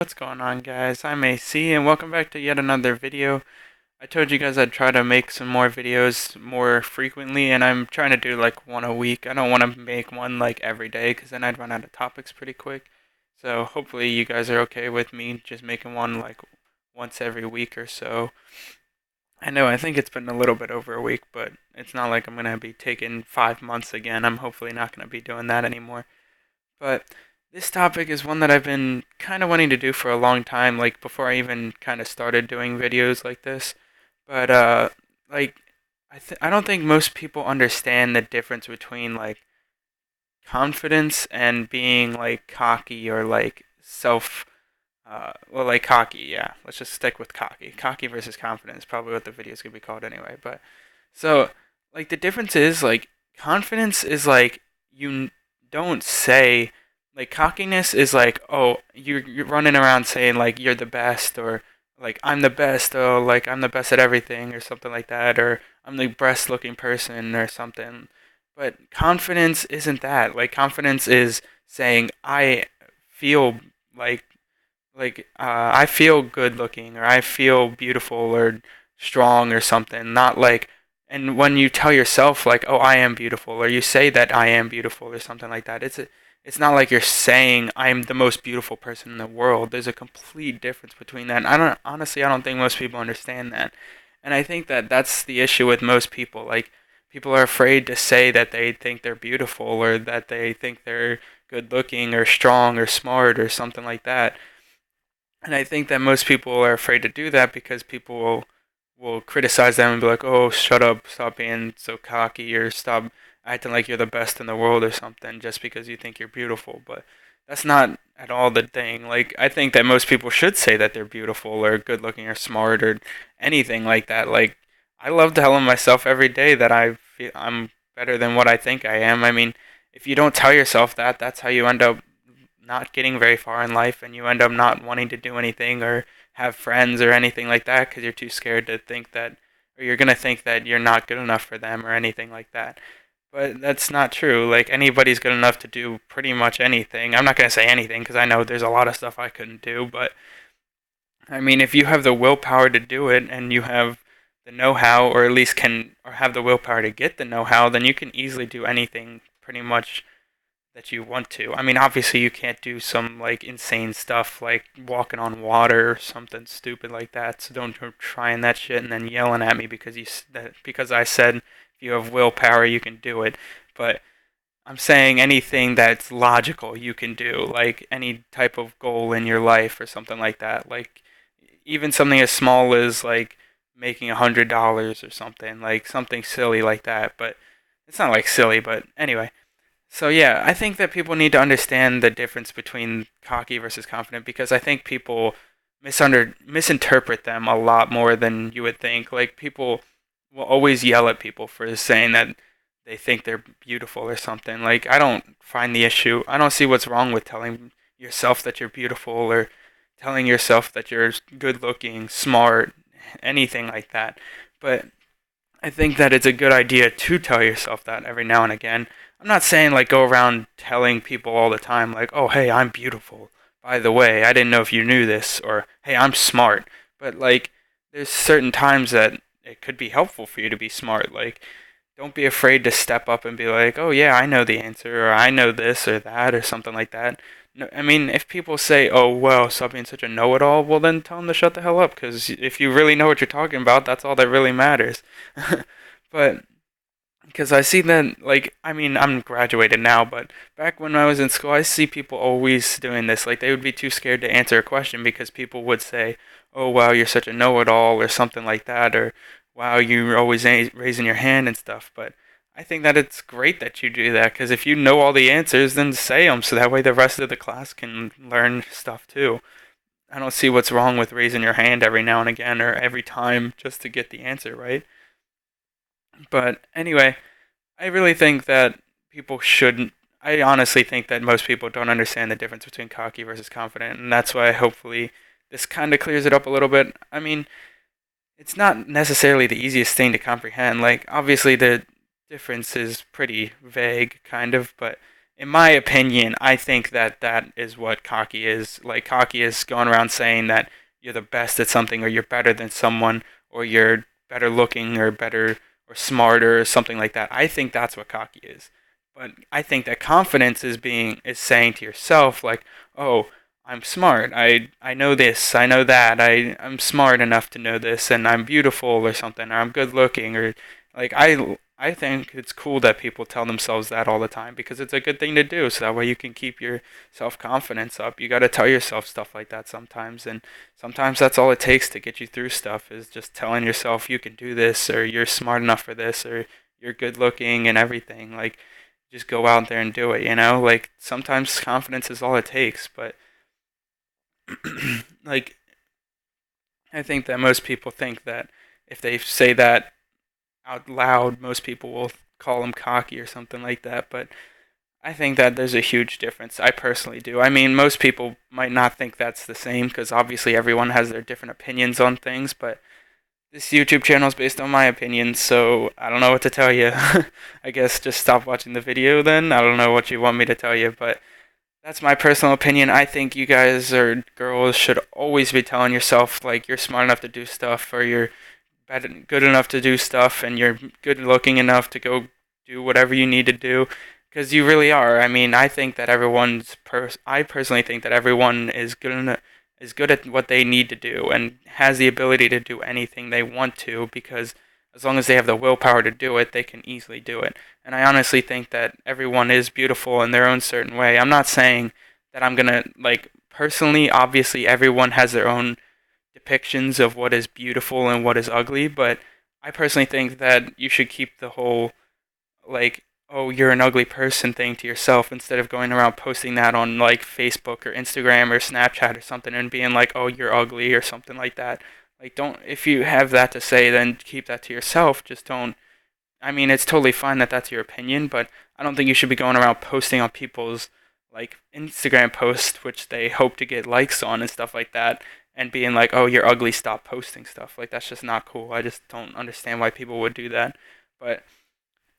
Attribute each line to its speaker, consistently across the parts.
Speaker 1: What's going on, guys? I'm AC and welcome back to yet another video. I told you guys I'd try to make some more videos more frequently, and I'm trying to do like one a week. I don't want to make one like every day because then I'd run out of topics pretty quick. So hopefully you guys are okay with me just making one like once every week or so. I think it's been a little bit over a week, but it's not like I'm gonna be taking 5 months again. I'm hopefully not gonna be doing that anymore. But this topic is one that I've been kind of wanting to do for a long time, like before I even kind of started doing videos like this. But like I don't think most people understand the difference between like confidence and being like cocky or like self well, like cocky, yeah. Let's just stick with cocky. Cocky versus confidence, probably what the video's gonna be called anyway. But so, like, the difference is like confidence is like don't say like cockiness is like, oh, you're running around saying like you're the best, or like I'm the best, or like I'm the best at everything or something like that, or I'm the best looking person or something. But confidence isn't that. Like confidence is saying I feel like I feel good looking, or I feel beautiful or strong or something. Not like, and when you tell yourself like, oh, I am beautiful, or you say that I am beautiful or something like that, it's not like you're saying I'm the most beautiful person in the world. There's a complete difference between that. And I don't think most people understand that. And I think that that's the issue with most people. Like people are afraid to say that they think they're beautiful, or that they think they're good looking or strong or smart or something like that. And I think that most people are afraid to do that because people will criticize them and be like, "Oh, shut up, stop being so cocky, or stop acting like you're the best in the world or something just because you think you're beautiful." But that's not at all the thing. Like I think that most people should say that they're beautiful or good looking or smart or anything like that. Like I love telling myself every day that I'm better than what I think I am. I mean, if you don't tell yourself that, that's how you end up not getting very far in life, and you end up not wanting to do anything or have friends or anything like that because you're too scared to think that, or you're going to think that you're not good enough for them or anything like that. But that's not true. Like anybody's good enough to do pretty much anything. I'm not going to say anything because I know there's a lot of stuff I couldn't do, but I mean, if you have the willpower to do it and you have the know-how, or at least can, or have the willpower to get the know-how, then you can easily do anything pretty much that you want to. I mean, obviously you can't do some like insane stuff like walking on water or something stupid like that. So don't go trying that shit and then yelling at me because because I said if you have willpower you can do it. But I'm saying anything that's logical you can do, like any type of goal in your life or something like that. Like even something as small as like making $100 or something, like something silly like that. But it's not like silly, but anyway. So yeah, I think that people need to understand the difference between cocky versus confident, because I think people misinterpret them a lot more than you would think. Like people will always yell at people for saying that they think they're beautiful or something. Like I don't find the issue. I don't see what's wrong with telling yourself that you're beautiful, or telling yourself that you're good looking, smart, anything like that. But I think that it's a good idea to tell yourself that every now and again. I'm not saying like go around telling people all the time like, "Oh, hey, I'm beautiful. By the way, I didn't know if you knew this," or "Hey, I'm smart." But like there's certain times that it could be helpful for you to be smart. Like don't be afraid to step up and be like, "Oh yeah, I know the answer," or "I know this or that," or something like that. No, I mean, if people say, "Oh well, stop being such a know-it-all," well then tell them to shut the hell up. Because if you really know what you're talking about, that's all that really matters. But because I see that, like, I mean, I'm graduated now, but back when I was in school, I see people always doing this. Like, they would be too scared to answer a question because people would say, "Oh, wow, you're such a know-it-all," or something like that, or "Wow, you're always raising your hand and stuff." But I think that it's great that you do that, because if you know all the answers, then say them so that way the rest of the class can learn stuff too. I don't see what's wrong with raising your hand every now and again or every time just to get the answer right. But anyway, I really think that people shouldn't. I honestly think that most people don't understand the difference between cocky versus confident, and that's why hopefully this kind of clears it up a little bit. I mean, it's not necessarily the easiest thing to comprehend. Like, obviously, the difference is pretty vague, kind of, but in my opinion, I think that that is what cocky is. Like, cocky is going around saying that you're the best at something, or you're better than someone, or you're better looking, or better, or smarter, or something like that. I think that's what cocky is. But I think that confidence is saying to yourself, like, oh, I'm smart. I know this. I know that. I'm smart enough to know this, and I'm beautiful or something, or I'm good looking, or like I think it's cool that people tell themselves that all the time because it's a good thing to do. So that way you can keep your self confidence up. You got to tell yourself stuff like that sometimes, and sometimes that's all it takes to get you through stuff is just telling yourself you can do this, or you're smart enough for this, or you're good looking and everything. Like, just go out there and do it. Like sometimes confidence is all it takes, but like I think that most people think that if they say that out loud, most people will call them cocky or something like that. But I think that there's a huge difference. I personally do. I mean, most people might not think that's the same because obviously everyone has their different opinions on things. But this YouTube channel is based on my opinions, so I don't know what to tell you. I guess just stop watching the video then. I don't know what you want me to tell you, but that's my personal opinion. I think you guys or girls should always be telling yourself like you're smart enough to do stuff, or you're good enough to do stuff, and you're good looking enough to go do whatever you need to do, because you really are. I mean, I think that I personally think that everyone is good at what they need to do and has the ability to do anything they want to, because as long as they have the willpower to do it, they can easily do it. And I honestly think that everyone is beautiful in their own certain way. I'm not saying that I'm gonna like personally. Obviously, everyone has their own depictions of what is beautiful and what is ugly, but I personally think that you should keep the whole like, oh, you're an ugly person thing to yourself, instead of going around posting that on like Facebook or Instagram or Snapchat or something and being like, oh, you're ugly or something like that. Like, don't, if you have that to say, then keep that to yourself. Just don't. I mean, it's totally fine that that's your opinion, but I don't think you should be going around posting on people's like Instagram posts, which they hope to get likes on and stuff like that, and being like, "Oh, you're ugly. Stop posting stuff." Like, that's just not cool. I just don't understand why people would do that. But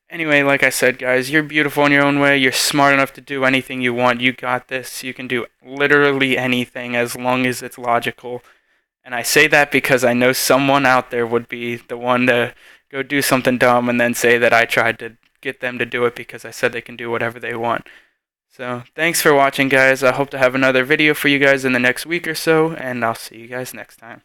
Speaker 1: anyway, like I said, guys, you're beautiful in your own way. You're smart enough to do anything you want. You got this. You can do literally anything as long as it's logical. And I say that because I know someone out there would be the one to go do something dumb and then say that I tried to get them to do it because I said they can do whatever they want. So, thanks for watching, guys. I hope to have another video for you guys in the next week or so, and I'll see you guys next time.